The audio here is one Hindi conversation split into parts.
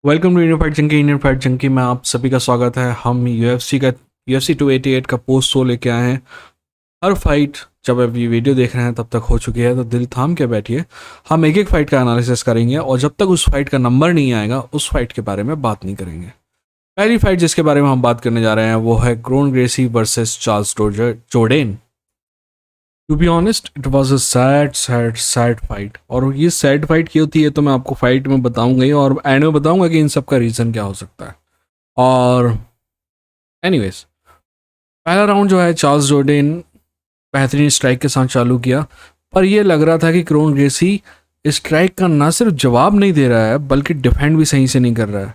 Welcome to Indian fight junkie में आप सभी का स्वागत है। हम यूएफसी 288 का पोस्ट शो लेके आए हैं। हर फाइट जब आप ये वीडियो देख रहे हैं तब तक हो चुकी है, तो दिल थाम के बैठिए। हम एक एक फाइट का एनालिसिस करेंगे और जब तक उस फाइट का नंबर नहीं आएगा उस फाइट के बारे में बात नहीं करेंगे। पहली फाइट जिसके बारे में हम बात करने जा रहे हैं वो है Kron Gracie versus Charles Jourdain. To be honest it was a sad fight, और ये सैड फाइट क्यों थी ये तो मैं आपको फाइट में बताऊंगा ही, और एंड में बताऊंगा कि इन सब का रीज़न क्या हो सकता है। और एनीवेज, पहला राउंड जो है चार्ल्स जोर्डेन बेहतरीन स्ट्राइक के साथ चालू किया, पर यह लग रहा था कि क्रोन ग्रेसी स्ट्राइक का ना सिर्फ जवाब नहीं दे रहा है बल्कि डिफेंड भी सही से नहीं कर रहा है।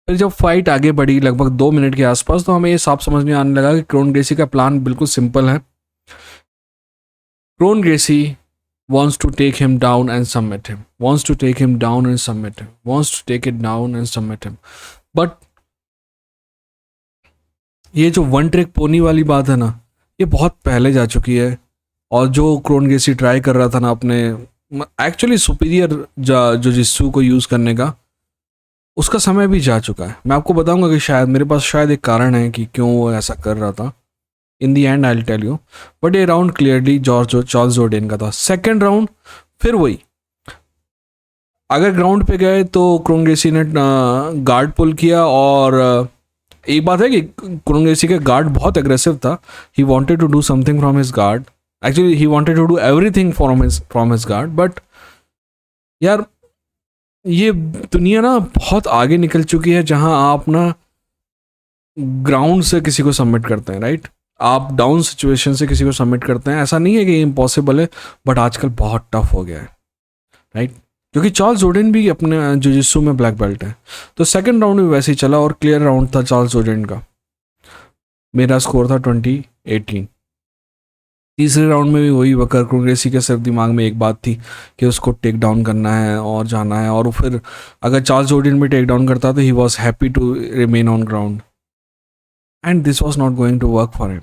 फिर जब फाइट आगे बढ़ी लगभग 2 मिनट के आसपास, तो हमें ये साफ समझ में आने लगा कि क्रोन ग्रेसी का प्लान बिल्कुल सिंपल है। Kron Gracie wants to take him down and submit him, wants to take him down and submit him, wants to take it down and submit him. But ये जो वन ट्रिक पोनी वाली बात है ना, ये बहुत पहले जा चुकी है। और जो क्रोन ग्रेसी ट्राई कर रहा था ना अपने एक्चुअली सुपीरियर जो जिस्सू को यूज़ करने का, उसका समय भी जा चुका है। मैं आपको बताऊंगा कि शायद मेरे पास शायद एक कारण है कि क्यों वो ऐसा कर रहा था। In the end I will tell you. But ये राउंड क्लियरली चार्ल्स जोर्डेन का था। सेकेंड राउंड फिर वही, अगर ग्राउंड पे गए तो क्रोन ग्रेसी ने गार्ड पुल किया, और एक बात है कि क्रोन ग्रेसी का गार्ड बहुत एग्रेसिव था। He wanted to do something from his guard, actually he wanted to do everything from his guard. But यार, ये दुनिया ना बहुत आगे निकल चुकी है जहां आप ना ग्राउंड से किसी को सबमिट करते हैं, राइट? आप डाउन सिचुएशन से किसी को सबमिट करते हैं। ऐसा नहीं है कि इम्पॉसिबल है, बट आजकल बहुत टफ हो गया है, राइट? क्योंकि चार्ल्स जोर्डेन भी अपने जुजित्सु में ब्लैक बेल्ट है। तो सेकंड राउंड भी वैसे ही चला और क्लियर राउंड था चार्ल्स जोर्डेन का। मेरा स्कोर था 20-18। तीसरे राउंड में भी वही वकर क्रोन ग्रेसी के सिर्फ दिमाग में एक बात थी कि उसको टेक डाउन करना है और जाना है, और फिर अगर चार्ल्स जोर्डेन भी टेक डाउन करता तो he was happy to remain on ground, and this was not going to work for him.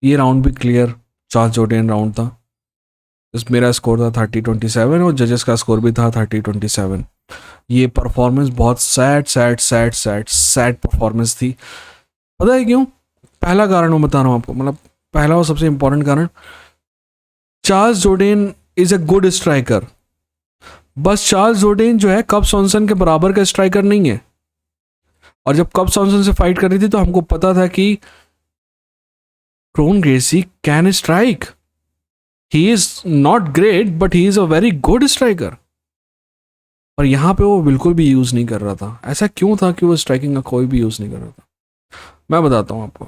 ये राउंड भी क्लियर चार्ल्स जोर्डेन राउंड था। मेरा स्कोर था 30-27 और जजेस का स्कोर भी था 30-27। ये परफॉर्मेंस बहुत सैड परफॉर्मेंस थी। पता है क्यों? पहला कारण मैं बता रहा हूँ आपको, मतलब पहला और सबसे इंपॉर्टेंट कारण, Charles Jourdain is a good striker. बस चार्ल्स जोर्डेन जो है कब सॉन्सन के बराबर का स्ट्राइकर नहीं है। और जब कब सॉन्सन से फाइट कर रही थी तो हमको पता था कि Kron Gracie can strike. He is not great but he is a very good striker. पर यहाँ पे वो बिल्कुल भी यूज़ नहीं कर रहा था। ऐसा क्यों था कि वो स्ट्राइकिंग का कोई भी यूज़ नहीं कर रहा था? मैं बताता हूँ आपको।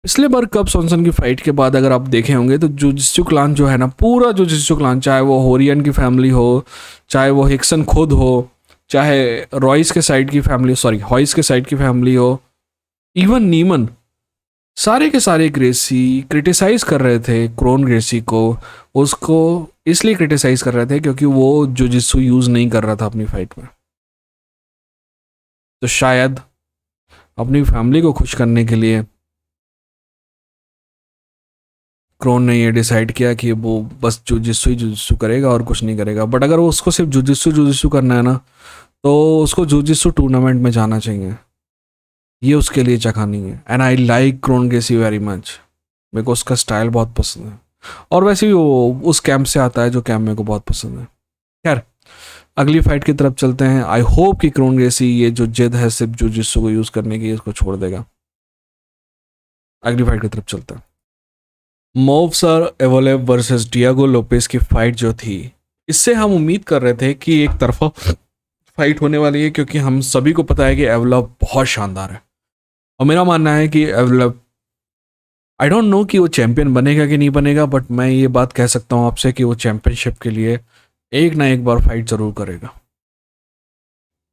पिछले बार कब सॉन्सन की फाइट के बाद अगर आप देखे होंगे तो जुजित्सु क्लान जो है ना, पूरा जुजित्सु क्लान, चाहे वो होरियन की फैमिली हो, चाहे वो हिक्सन खुद हो, चाहे रॉयस के साइड की फैमिली, सॉरी हॉइस के साइड की फैमिली हो, इवन नीमन, सारे के सारे ग्रेसी क्रिटिसाइज कर रहे थे क्रोन ग्रेसी को। उसको इसलिए क्रिटिसाइज कर रहे थे क्योंकि वो जुजित्सु यूज़ नहीं कर रहा था अपनी फाइट में। तो शायद अपनी फैमिली को खुश करने के लिए क्रोन ने ये डिसाइड किया कि वो बस जुजित्सु करेगा और कुछ नहीं करेगा। बट अगर वो उसको सिर्फ जुजित्सु करना है ना, तो उसको जुजित्सु टूर्नामेंट में जाना चाहिए। ये उसके लिए जगह नहीं है। And I like Kron Gracie very much. मेरे को उसका स्टाइल बहुत पसंद है, और वैसे भी वो उस कैंप से आता है जो कैंप मेरे को बहुत पसंद है। खैर, अगली फाइट की तरफ चलते हैं। आई होप कि क्रोन ग्रेसी ये जो जिद है सिर्फ जुजित्सु को यूज़ करने की, इसको छोड़ देगा। अगली फाइट की तरफ चलते हैं। मोवसर एवोलेव वर्सेस डियागो लोपेस की फाइट जो थी, इससे हम उम्मीद कर रहे थे कि एक तरफा फाइट होने वाली है, क्योंकि हम सभी को पता है कि एवोलेव बहुत शानदार है। और मेरा मानना है कि एवोलेव, आई डोंट नो कि वो चैंपियन बनेगा कि नहीं बनेगा, बट मैं ये बात कह सकता हूँ आपसे कि वो चैंपियनशिप के लिए एक ना एक बार फाइट जरूर करेगा।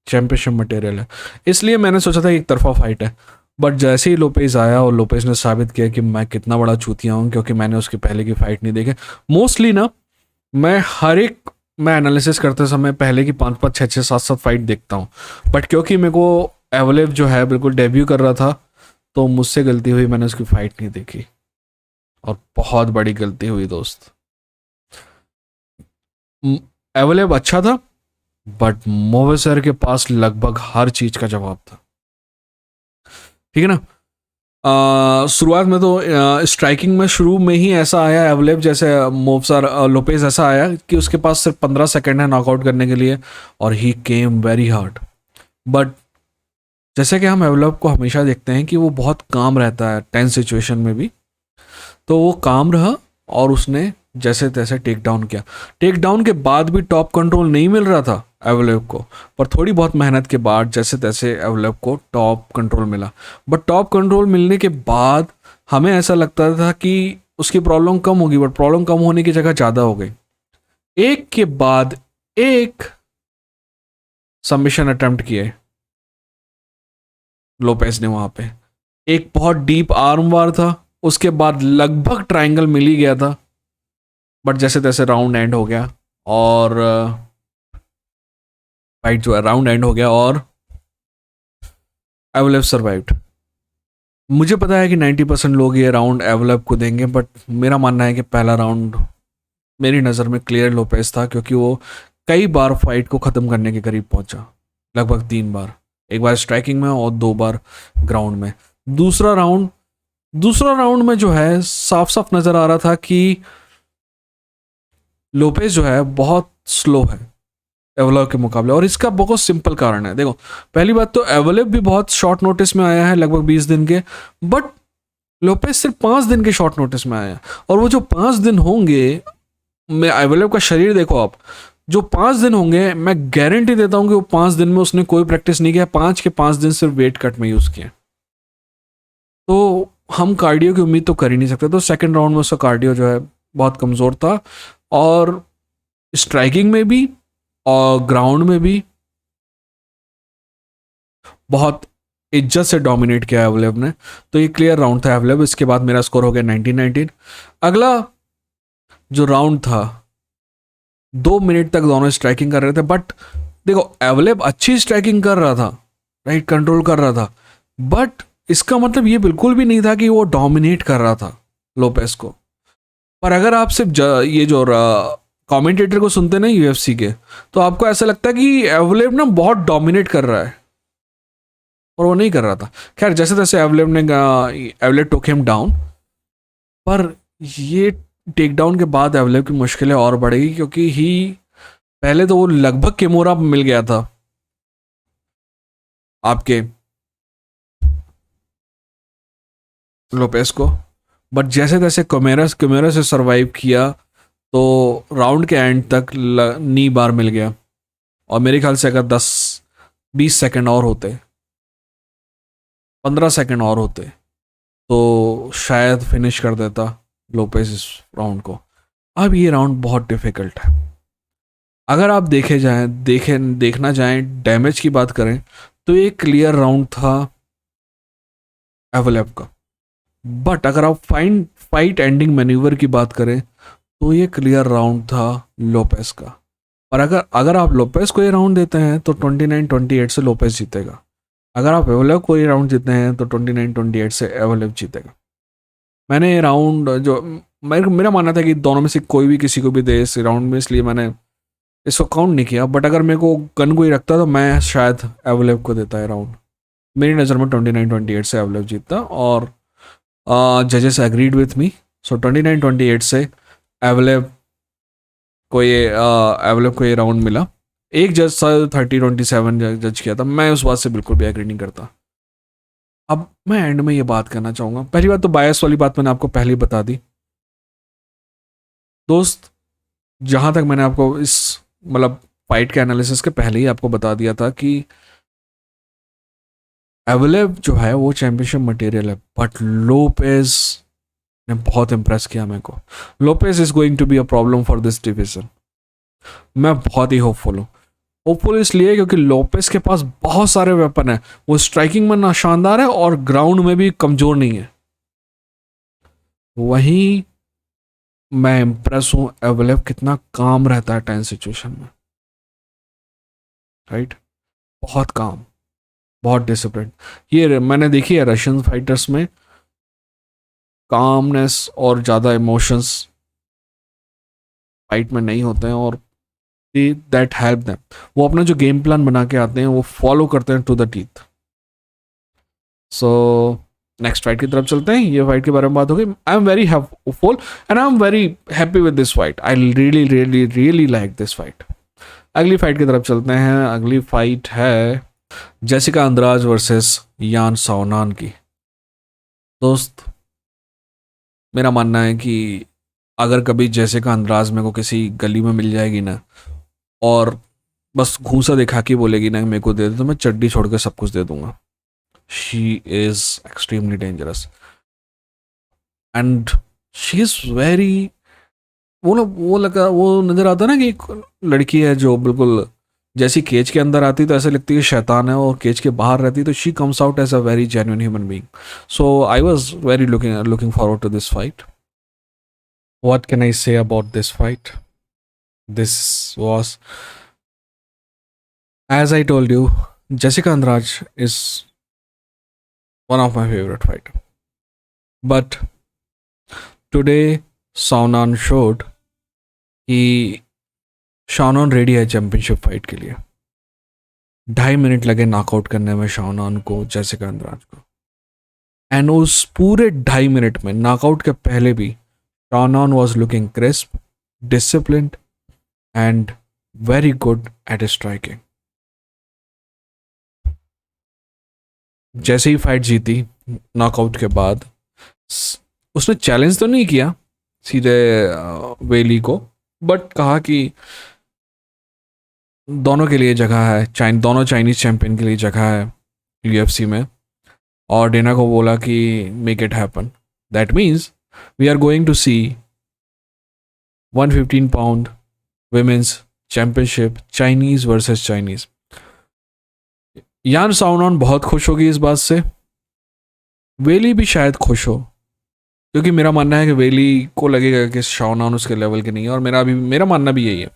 चैंपियनशिप मटेरियल है, इसलिए मैंने सोचा था एक तरफा फाइट है। बट जैसे ही लोपेज आया और लोपेज ने साबित किया कि मैं कितना बड़ा चूतिया हूँ, क्योंकि मैंने उसकी पहले की फाइट नहीं देखी। मोस्टली ना मैं एनालिसिस करते समय पहले की 5-5, 6-6, 7-7 फाइट देखता हूँ। बट क्योंकि मेरे को एवोलेव जो है बिल्कुल डेब्यू कर रहा था, तो मुझसे गलती हुई, मैंने उसकी फाइट नहीं देखी, और बहुत बड़ी गलती हुई दोस्त। एवोलेव अच्छा था, बट मोवेसर के पास लगभग हर चीज का जवाब था। ठीक है ना। शुरुआत में तो स्ट्राइकिंग में शुरू में ही ऐसा आया एवलेव, जैसे मोवसर लोपेज ऐसा आया कि उसके पास सिर्फ 15 सेकंड है नॉकआउट करने के लिए, और ही केम वेरी हार्ड। बट जैसे कि हम एवलेव को हमेशा देखते हैं कि वो बहुत काम रहता है टेंस सिचुएशन में भी, तो वो काम रहा और उसने जैसे तैसे टेक डाउन किया। टेक डाउन के बाद भी टॉप कंट्रोल नहीं मिल रहा था एवलेव को, पर थोड़ी बहुत मेहनत के बाद जैसे तैसे एवलेव को टॉप कंट्रोल मिला। बट टॉप कंट्रोल मिलने के बाद हमें ऐसा लगता था कि उसकी प्रॉब्लम कम होगी, बट प्रॉब्लम कम होने की जगह ज़्यादा हो गई। एक के बाद एक सबमिशन अटेम्प्ट किए लोपेस ने वहां पे। एक बहुत डीप आर्म वार था, उसके बाद लगभग ट्रायंगल मिल ही गया था, बट जैसे तैसे राउंड एंड हो गया और फाइट जो है राउंड एंड हो गया और एवलेव सर्वाइव्ड। मुझे पता है कि 90% लोग ये राउंड एवलेव को देंगे, बट मेरा मानना है कि पहला राउंड मेरी नज़र में क्लियर लोपेस था, क्योंकि वो कई बार फाइट को ख़त्म करने के करीब पहुंचा, लगभग 3 बार, एक बार स्ट्राइकिंग में और 2 बार ग्राउंड में। दूसरा राउंड में जो है साफ साफ नज़र आ रहा था कि लोपेस जो है बहुत स्लो है एवलेव के मुकाबले, और इसका बहुत सिंपल कारण है। देखो, पहली बात तो एवलेव भी बहुत शॉर्ट नोटिस में आया है, लगभग 20 दिन के, बट लोपेस सिर्फ 5 दिन के शॉर्ट नोटिस में आया है। और वो जो 5 दिन होंगे, मैं एवलेव का शरीर देखो आप, जो 5 दिन होंगे मैं गारंटी देता हूं कि वो 5 दिन में उसने कोई प्रैक्टिस नहीं किया, 5 के 5 दिन सिर्फ वेट कट में यूज किए। तो हम कार्डियो की उम्मीद तो कर ही नहीं सकते। तो सेकंड राउंड में उसका कार्डियो जो है बहुत कमज़ोर था, और स्ट्राइकिंग में भी और ग्राउंड में भी बहुत इज्जत से डोमिनेट किया एवलेव ने। तो ये क्लियर राउंड था एवलेव। इसके बाद मेरा स्कोर हो गया 19-19। अगला जो राउंड था, 2 मिनट तक दोनों स्ट्राइकिंग कर रहे थे, बट देखो एवलेव अच्छी स्ट्राइकिंग कर रहा था, राइट, कंट्रोल कर रहा था, बट इसका मतलब ये बिल्कुल भी नहीं था कि वो डोमिनेट कर रहा था लोपेस को। पर अगर आप सिर्फ ये जो कमेंटेटर को सुनते ना यूएफसी के, तो आपको ऐसा लगता है कि एवलेव ना बहुत डोमिनेट कर रहा है, और वो नहीं कर रहा था। खैर, जैसे तैसे एवलेव टोक हिम डाउन, पर ये टेक डाउन के बाद एवलेव की मुश्किलें और बढ़ेगी, क्योंकि ही पहले तो वो लगभग किमोरा मिल गया था आपके लोपेस को, बट जैसे तैसे कमेरा से सरवाइव किया, तो राउंड के एंड तक नी बार मिल गया। और मेरे ख्याल से अगर 10-20 सेकंड और होते, 15 सेकंड और होते, तो शायद फिनिश कर देता लोपेस इस राउंड को। अब ये राउंड बहुत डिफिकल्ट है। अगर आप देखना जाएं, डैमेज की बात करें, तो ये क्लियर राउंड था एवलेव का। बट अगर आप फाइट एंडिंग मैन्यूवर की बात करें, तो ये क्लियर राउंड था लोपेस का। और अगर आप लोपेस को ये राउंड देते हैं तो 29-28 से लोपेस जीतेगा। अगर आप एवलेव को ये राउंड जीतते हैं तो 29-28 से एवलेव जीतेगा। मैंने ये राउंड जो मेरा मानना था कि दोनों में से कोई भी किसी को भी दे इस राउंड में, इसलिए मैंने इसको काउंट नहीं किया। बट अगर मेरे को गन को ही रखता तो मैं शायद एवलेव को देता है राउंड। मेरी नज़र में 29-28 से एवलेव जीतता, और जजेस एग्रीड विथ मी। सो 29-28 से एवलेव को ये राउंड मिला। एक जज 30-27 जज किया था, मैं उस बात से बिल्कुल भी एग्री नहीं करता। अब मैं एंड में ये बात करना चाहूँगा। पहली बात तो बायस वाली बात मैंने आपको पहले ही बता दी दोस्त। जहाँ तक मैंने आपको इस मतलब फाइट के एनालिसिस के पहले ही आपको बता दिया था कि एवलेव जो है वो चैंपियनशिप मटेरियल है, बट लोपेज ने बहुत इंप्रेस किया मेरे को। Lopes is going to be a problem for this division. मैं बहुत ही होपफुल हूँ। होपफुल इसलिए क्योंकि लोपेस के पास बहुत सारे वेपन है। वो स्ट्राइकिंग में ना शानदार है और ग्राउंड में भी कमजोर नहीं है। वहीं मैं इंप्रेस हूं एवलेव कितना काम रहता है टेंस सिचुएशन में, राइट। बहुत काम, बहुत डिसिप्लिन। ये मैंने देखी है रशियन फाइटर्स में, कामनेस और ज़्यादा इमोशंस फाइट में नहीं होते हैं, और दैट हेल्प देम। वो अपना जो गेम प्लान बना के आते हैं वो फॉलो करते हैं to the teeth. So next fight की तरफ चलते हैं। ये फाइट के बारे में बात हो गई। I am very hopeful and I am very happy with this fight. I really really really like this fight. अगली फाइट की तरफ चलते हैं। अगली फाइट है जेसिका अंद्राज वर्सेस यान साउनान की। दोस्त, मेरा मानना है कि अगर कभी जेसिका अंद्राज मेरे को किसी गली में मिल जाएगी ना और बस घूसा दिखा के बोलेगी ना मेरे को दे दे, तो मैं चड्डी छोड़ के सब कुछ दे दूंगा। She is extremely dangerous and she is very, वो लगा, वो नजर आता ना कि एक लड़की है जो बिल्कुल जैसी केज के अंदर आती तो ऐसे लगती है शैतान है, और केज के बाहर रहती तो she comes out as a very genuine human being. So I was very looking forward to this fight. What can I say about this fight? This was, as I told you, Jessica Andrade is one of my favorite fighter. But today, Saunan showed कि शानॉन रेडी है चैंपियनशिप फाइट के लिए। 2.5 मिनट लगे नॉकआउट करने में शानॉन को, जेसिका अंद्राज को। एंड उस पूरे 2.5 मिनट में नॉकआउट के पहले भी Shannon was looking crisp, disciplined and very good at striking. जैसे ही फाइट जीती नॉकआउट के बाद, उसने चैलेंज तो नहीं किया सीधे वेली को, बट कहा कि दोनों के लिए जगह है, दोनों चाइनीज चैंपियन के लिए जगह है यूएफसी में। और डेना को बोला कि make it happen. That means we are going to see 115 pound women's championship, Chinese versus Chinese. Yan Xiaonan बहुत खुश होगी इस बात से। वेली भी शायद खुश हो, क्योंकि मेरा मानना है कि वेली को लगेगा कि शाओनॉन उसके लेवल के नहीं है, और मेरा मानना भी यही है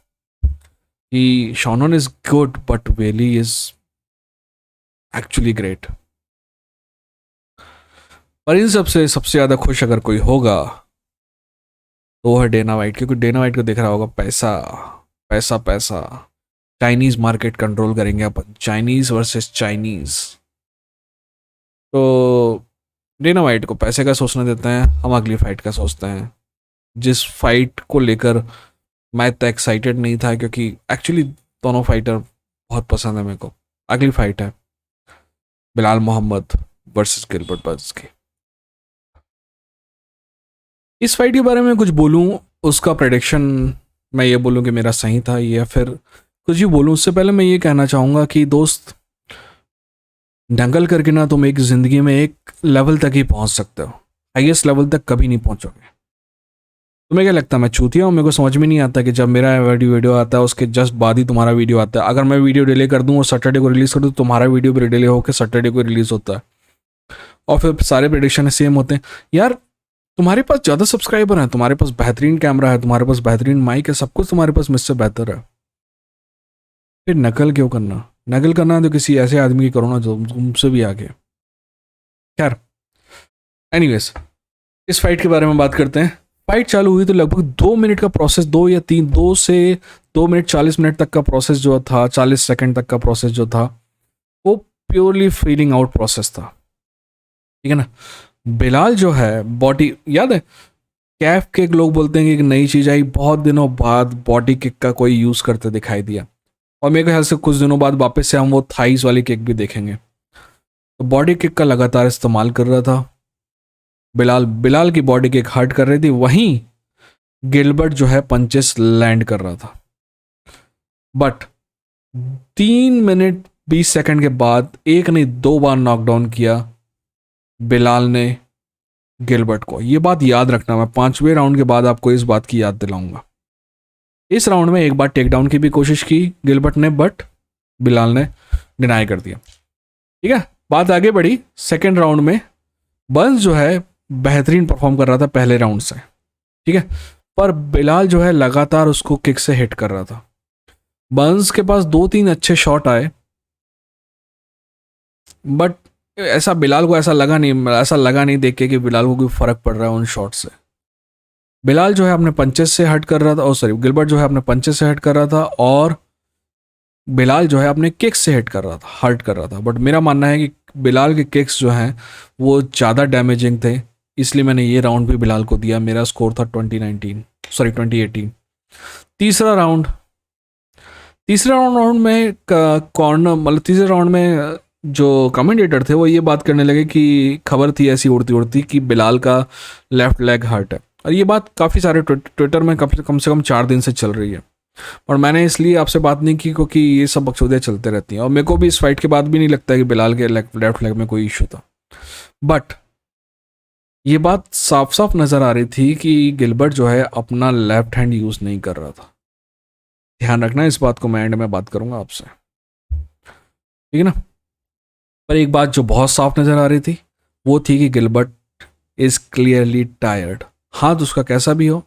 कि Shannon is good but Whaley is actually great. पर इन सबसे ज़्यादा खुश अगर कोई होगा तो वो है डेना वाइट, क्योंकि डेना वाइट को दिख रहा होगा पैसा पैसा पैसा। चाइनीज मार्केट कंट्रोल करेंगे अपन, चाइनीज वर्सेस चाइनीज। तो डेना वाइट को पैसे का सोचने देते हैं, हम अगली फाइट का सोचते हैं, जिस फाइट को लेकर मैं इतना एक्साइटेड नहीं था, क्योंकि एक्चुअली दोनों फाइटर बहुत पसंद है मेरे को। अगली फाइट है Belal Muhammad versus Gilbert Burns की। इस फाइट के बारे में कुछ बोलूं, उसका प्रेडिक्शन मैं ये बोलूं कि मेरा सही था, या फिर कुछ भी बोलूं, उससे पहले मैं ये कहना चाहूँगा कि दोस्त, दंगल करके ना तुम एक ज़िंदगी में एक लेवल तक ही पहुंच सकते हो, हाईएस्ट लेवल तक कभी नहीं पहुंचोगे। तुम्हें क्या लगता है मैं चूतिया हूँ? मेरे को समझ में नहीं आता कि जब मेरा वीडियो आता है उसके जस्ट बाद ही तुम्हारा वीडियो आता है। अगर मैं वीडियो डिले कर दूँ और सैटरडे को रिलीज़ कर दूँ, तुम्हारा वीडियो भी डिले होकर सैटरडे को रिलीज़ होता है, और फिर सारे प्रेडिक्शन सेम होते हैं। यार, तुम्हारे पास ज़्यादा सब्सक्राइबर हैं, तुम्हारे पास बेहतरीन कैमरा है, तुम्हारे पास बेहतरीन माइक है, सब कुछ तुम्हारे पास मुझसे बेहतर है, फिर नकल क्यों करना? नकल करना है तो किसी ऐसे आदमी की करो ना जो तुमसे भी आगे। खैर, एनीवेज, इस फाइट के बारे में बात करते हैं। फाइट चालू हुई तो लगभग 2 मिनट का प्रोसेस, 2 से 2 मिनट 40 मिनट तक का प्रोसेस जो था, 40 सेकंड तक का प्रोसेस जो था, वो प्योरली फीलिंग आउट प्रोसेस था। ठीक है ना? बिलाल जो है बॉडी, याद है कैफ किक लोग बोलते हैं कि एक नई चीज़ आई, बहुत दिनों बाद बॉडी किक का कोई यूज़ करते दिखाई दिया, और मेरे ख्याल से कुछ दिनों बाद वापस से हम वो थाइस वाली किक भी देखेंगे। तो बॉडी किक का लगातार इस्तेमाल कर रहा था बिलाल की बॉडी किक हर्ट कर रही थी, वहीं गिलबर्ट जो है पंचेस लैंड कर रहा था। बट 3 मिनट 20 सेकंड के बाद एक नहीं 2 बार नॉकडाउन किया बिलाल ने गिलबर्ट को। ये बात याद रखना, मैं 5वें राउंड के बाद आपको इस बात की याद दिलाऊंगा। इस राउंड में एक बार टेक डाउन की भी कोशिश की गिलबर्ट ने, बट बिलाल ने डिनाई कर दिया। ठीक है, बात आगे बढ़ी। सेकेंड राउंड में बर्न्स जो है बेहतरीन परफॉर्म कर रहा था पहले राउंड से, ठीक है, पर बिलाल जो है लगातार उसको किक से हिट कर रहा था। बर्न्स के पास 2-3 अच्छे शॉट आए, बट बिलाल को ऐसा लगा नहीं देख के कि बिलाल को कोई फर्क पड़ रहा है उन शॉट से। बिलाल जो है अपने पंचेस से हट कर रहा था, सॉरी गिलबर्ट जो है अपने पंचेस से हट कर रहा था, और बिलाल जो है अपने किक्स से हर्ट कर रहा था। बट मेरा मानना है कि बिलाल के किक्स जो हैं वो ज़्यादा डैमेजिंग थे, इसलिए मैंने ये राउंड भी बिलाल को दिया। मेरा स्कोर था 2018। तीसरा राउंड, राउंड में कॉर्नर, मतलब तीसरे राउंड में जो कमेंटेटर थे वो ये बात करने लगे कि खबर थी ऐसी उड़ती उड़ती कि बिलाल का लेफ्ट लेग हर्ट है, और ये बात काफ़ी सारे ट्विटर में कम से कम 4 दिन से चल रही है। और मैंने इसलिए आपसे बात नहीं की क्योंकि ये सब बकचोदियाँ चलते रहती हैं, और मेरे को भी इस फाइट के बाद भी नहीं लगता कि बिलाल के लेफ्ट लेग में कोई इशू था। बट ये बात साफ साफ नज़र आ रही थी कि गिलबर्ट जो है अपना लेफ्ट हैंड यूज़ नहीं कर रहा था। ध्यान रखना, इस बात को मैं एंड में बात करूंगा आपसे, ठीक है ना। पर एक बात जो बहुत साफ नज़र आ रही थी वो थी कि गिलबर्ट इज़ क्लियरली टायर्ड। हाथ उसका कैसा भी हो,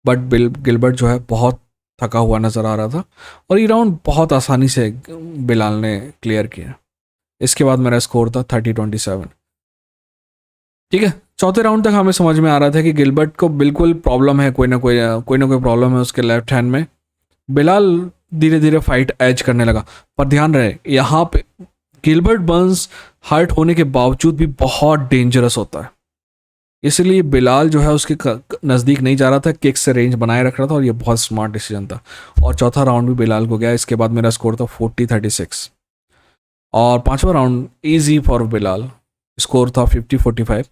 बट गिलबर्ट जो है बहुत थका हुआ नज़र आ रहा था, और ये राउंड बहुत आसानी से बिलाल ने क्लियर किया। इसके बाद मेरा स्कोर था 30-27। ठीक है, चौथे राउंड तक हमें समझ में आ रहा था कि गिलबर्ट को बिल्कुल प्रॉब्लम है, कोई ना कोई प्रॉब्लम है उसके लेफ्ट हैंड में। बिलाल धीरे धीरे फाइट एज करने लगा, पर ध्यान रहे यहाँ पे गिलबर्ट बर्न्स हर्ट होने के बावजूद भी बहुत डेंजरस होता है, इसलिए बिलाल जो है उसके नज़दीक नहीं जा रहा था, किक से रेंज बनाए रख रहा था, और ये बहुत स्मार्ट डिसीजन था। और चौथा राउंड भी बिलाल को गया। इसके बाद मेरा स्कोर था 40-36, और पांचवा round easy for Bilal, score था 50-45।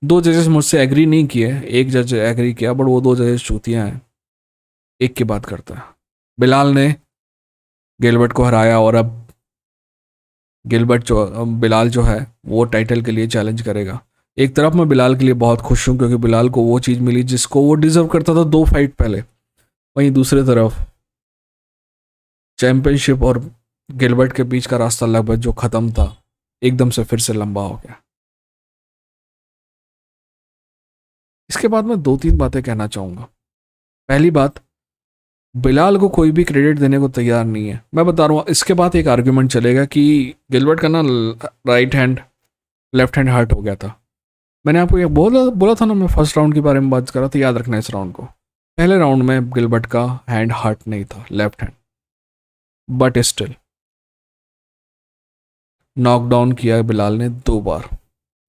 2 जजेस मुझसे एग्री नहीं किए, एक जज एग्री किया, बट वो 2 जजेस चूतियाँ हैं, एक की बात करता है। बिलाल ने गिलबर्ट को हराया, और अब बिलाल जो है वो टाइटल के लिए चैलेंज करेगा। एक तरफ मैं बिलाल के लिए बहुत खुश हूँ क्योंकि बिलाल को वो चीज़ मिली जिसको वो डिजर्व करता था 2 फाइट पहले। वहीं दूसरी तरफ चैंपियनशिप और गिलबर्ट के बीच का रास्ता लगभग जो ख़त्म था, एकदम से फिर से लंबा हो गया। इसके बाद मैं 2-3 बातें कहना चाहूँगा। पहली बात, बिलाल को कोई भी क्रेडिट देने को तैयार नहीं है। मैं बता रहा हूँ, इसके बाद एक आर्ग्यूमेंट चलेगा कि गिलबर्ट का ना right hand left hand hurt हो गया था। मैंने आपको ये बोला था ना, मैं फर्स्ट राउंड के बारे में बात कर रहा था, याद रखना इस राउंड को। पहले राउंड में गिलबर्ट का हैंड हर्ट नहीं था, left hand, but still knockdown किया बिलाल ने 2 बार,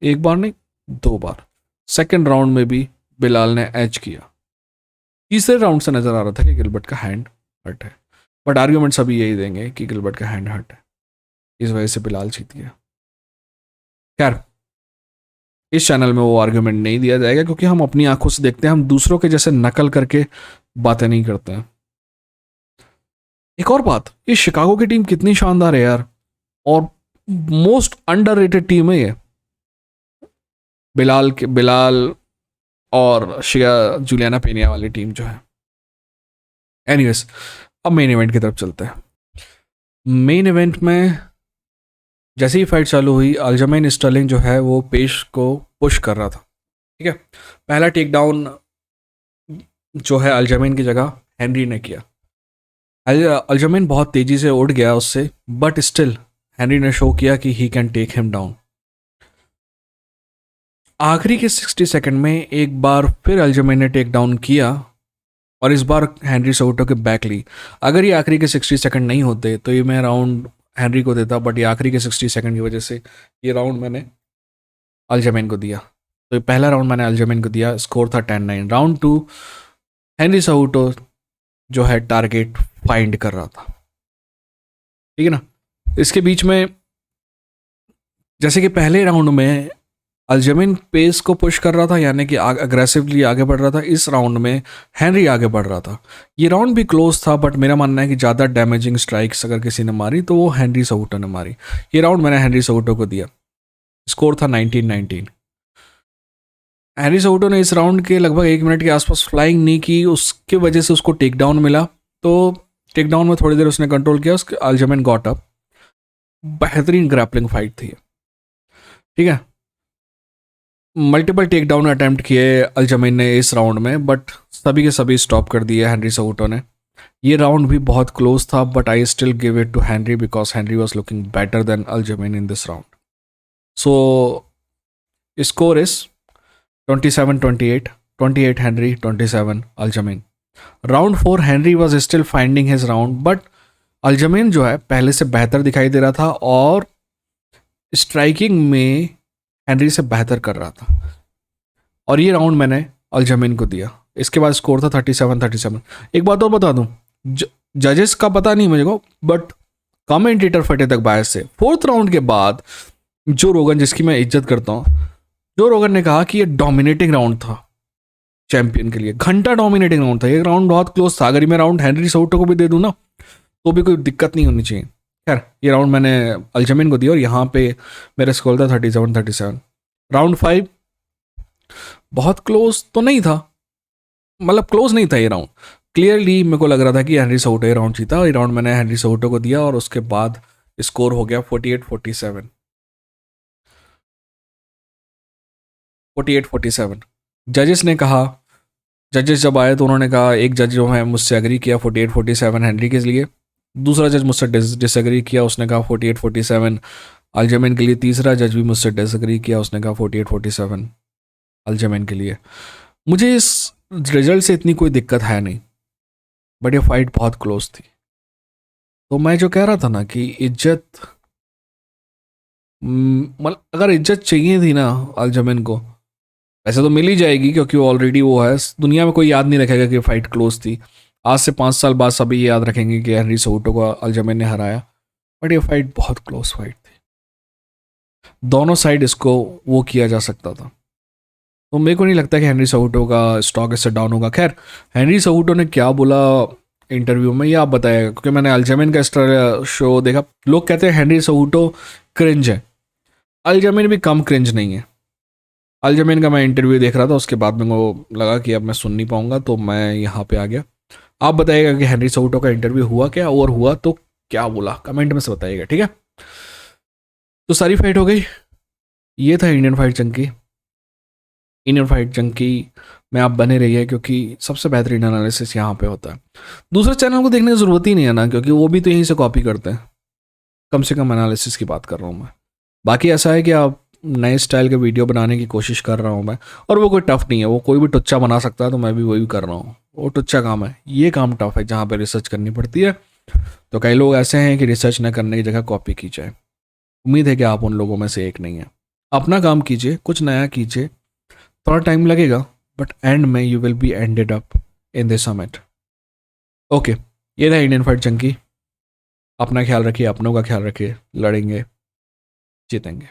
एक बार नहीं 2 बार। सेकेंड राउंड में भी बिलाल ने एज किया। तीसरे राउंड से नजर आ रहा था कि गिलबर्ट का हैंड हर्ट है, बट आर्ग्यूमेंट सभी यही देंगे कि गिलबर्ट का हैंड हर्ट है, इस वजह से बिलाल जीत गया। खैर, इस चैनल में वो आर्ग्यूमेंट नहीं दिया जाएगा क्योंकि हम अपनी आंखों से देखते हैं, हम दूसरों के जैसे नकल करके बातें नहीं करते हैं। एक और बात, ये शिकागो की टीम कितनी शानदार है यार, और मोस्ट अंडररेटेड टीम है ये। बिलाल और शिया जूलियाना पेनिया वाली टीम जो है। एनीवेज, अब मेन इवेंट की तरफ चलते हैं। मेन इवेंट में जैसे ही फाइट चालू हुई, अल्जमेन स्टर्लिंग जो है वो पेश को पुश कर रहा था। ठीक है, पहला टेक डाउन जो है अल्जमेन की जगह हेनरी ने किया। अल्जमेन बहुत तेजी से उठ गया उससे, बट स्टिल हेनरी ने शो किया कि he can take him down. आखिरी के 60 सेकंड में एक बार फिर अल्जमेन ने टेक डाउन किया, और इस बार हेनरी सोटो के बैक ली। अगर ये आखिरी के 60 सेकंड नहीं होते तो ये मैं राउंड हेनरी को देता, बट ये आखिरी के 60 सेकंड की वजह से ये राउंड मैंने अल्जमेन को दिया। तो पहला राउंड मैंने अल्जमेन को दिया, स्कोर था 10-9। राउंड 2 हेनरी सोटो जो है टारगेट फाइंड कर रहा था, ठीक है ना। इसके बीच में जैसे कि पहले राउंड में अल्जमेन पेस को पुश कर रहा था, यानी कि अग्रेसिवली आगे बढ़ रहा था, इस राउंड में हेनरी आगे बढ़ रहा था। ये राउंड भी क्लोज था, बट मेरा मानना है कि ज़्यादा डैमेजिंग स्ट्राइक्स अगर किसी ने मारी तो वो हेनरी सोटो ने मारी। ये राउंड मैंने हेनरी सोटो को दिया, स्कोर था 19-19। हेनरी सोटो ने इस राउंड के लगभग 1 मिनट के आसपास फ्लाइंग नहीं की, उसके वजह से उसको टेक डाउन मिला। तो टेक डाउन में थोड़ी देर उसने कंट्रोल किया, उसके अल्जमेन गॉट अप। बेहतरीन ग्रैपलिंग फाइट थी, ठीक है। मल्टीपल टेक डाउन अटैम्प्ट किए अल्जमेन ने इस राउंड में, बट सभी के सभी स्टॉप कर दिए हेनरी सोटो ने। ये राउंड भी बहुत क्लोज था, but I still give it to Henry because Henry was looking better than Aljamain in this round. So score is 27-28। 28 Henry, 27 Aljamain. Round 4 Henry was still finding his round, but Aljamain जो है पहले से बेहतर दिखाई दे रहा था और स्ट्राइकिंग में हेनरी से बेहतर कर रहा था, और ये राउंड मैंने अल्जमेन को दिया. इसके बाद स्कोर था 37-37. एक बात और बता दूं, जजेस का पता नहीं मुझे को, बट कमेंटेटर फटे तक बायस से. फोर्थ राउंड के बाद जो रोगन, जिसकी मैं इज्जत करता हूँ, जो रोगन ने कहा कि ये डोमिनेटिंग राउंड था चैंपियन के लिए. घंटा डोमिनेटिंग राउंड था. ये राउंड बहुत क्लोज था. अगर मैं राउंड हेनरी सोटो को भी दे दूं ना तो भी कोई दिक्कत नहीं होनी चाहिए. खैर, ये राउंड मैंने अल्जमेन को दिया और यहाँ पे मेरा स्कोर था 37-37. राउंड 5 बहुत क्लोज तो नहीं था, मतलब क्लोज नहीं था ये राउंड. क्लियरली मेरे को लग रहा था कि हेनरी सोटो ये राउंड जीता, और ये राउंड मैंने हेनरी सोटो को दिया और उसके बाद स्कोर हो गया 48-47. 48-47. जजेस ने कहा, जजेस जब आए तो उन्होंने कहा, एक जज जो है मुझसे एग्री किया 48-47 हेनरी के लिए, दूसरा जज मुझसे डिसएग्री किया, उसने कहा 48-47 अल्जमेन के लिए, तीसरा जज भी मुझसे डिसएग्री किया, उसने कहा 48-47 अल्जमेन के लिए. मुझे इस रिजल्ट से इतनी कोई दिक्कत है नहीं, बट ये फाइट बहुत क्लोज थी. तो मैं जो कह रहा था ना कि इज्जत, मतलब अगर इज्जत चाहिए थी ना अल्जमेन को, ऐसे तो मिल ही जाएगी, क्योंकि वो ऑलरेडी वो है. दुनिया में कोई याद नहीं रखेगा कि फाइट क्लोज थी. आज से 5 साल बाद सभी ये याद रखेंगे कि हेनरी सोटो को अल्जमेन ने हराया, बट ये फाइट बहुत क्लोज फाइट थी. दोनों साइड इसको वो किया जा सकता था. तो मेरे को नहीं लगता कि हेनरी सोटो का स्टॉक इससे डाउन होगा. खैर, हेनरी सोटो ने क्या बोला इंटरव्यू में ये आप बताएगा, क्योंकि मैंने अल्जमेन का शो देखा. लोग कहते हैं हेनरी सोटो क्रिंज है, अल्जमेन भी कम क्रिंज नहीं है. अल्जमेन का मैं इंटरव्यू देख रहा था, उसके बाद मेरे को लगा कि अब मैं सुन नहीं पाऊंगा, तो मैं यहाँ पे आ गया. आप बताइएगा कि हेनरी सोटो का इंटरव्यू हुआ क्या, और हुआ तो क्या बोला, कमेंट में से बताइएगा, ठीक है. तो सारी फाइट हो गई. ये था Indian fight Chunky. Indian fight Chunky में आप बने रहिए, क्योंकि सबसे बेहतरीन एनालिसिस यहाँ पे होता है. दूसरे चैनल को देखने की ज़रूरत ही नहीं है ना, क्योंकि वो भी तो यहीं से कॉपी करते हैं. कम से कम एनालिसिस की बात कर रहा हूँ मैं. बाकी ऐसा है कि आप नए स्टाइल के वीडियो बनाने की कोशिश कर रहा हूँ मैं, और वो कोई टफ नहीं है. वो कोई भी टुच्चा बना सकता है, तो मैं भी वही कर रहा हूँ. वो टुच्चा काम है, ये काम टफ है जहाँ पे रिसर्च करनी पड़ती है. तो कई लोग ऐसे हैं कि रिसर्च न करने की जगह कॉपी की जाए. उम्मीद है कि आप उन लोगों में से एक नहीं है. अपना काम कीजिए, कुछ नया कीजिए. थोड़ा टाइम लगेगा, बट एंड में you will be ended up in this summit. Okay, ये था इंडियन फाइट चंकी. अपना ख्याल रखिए, अपनों का ख्याल रखिए. लड़ेंगे, जीतेंगे.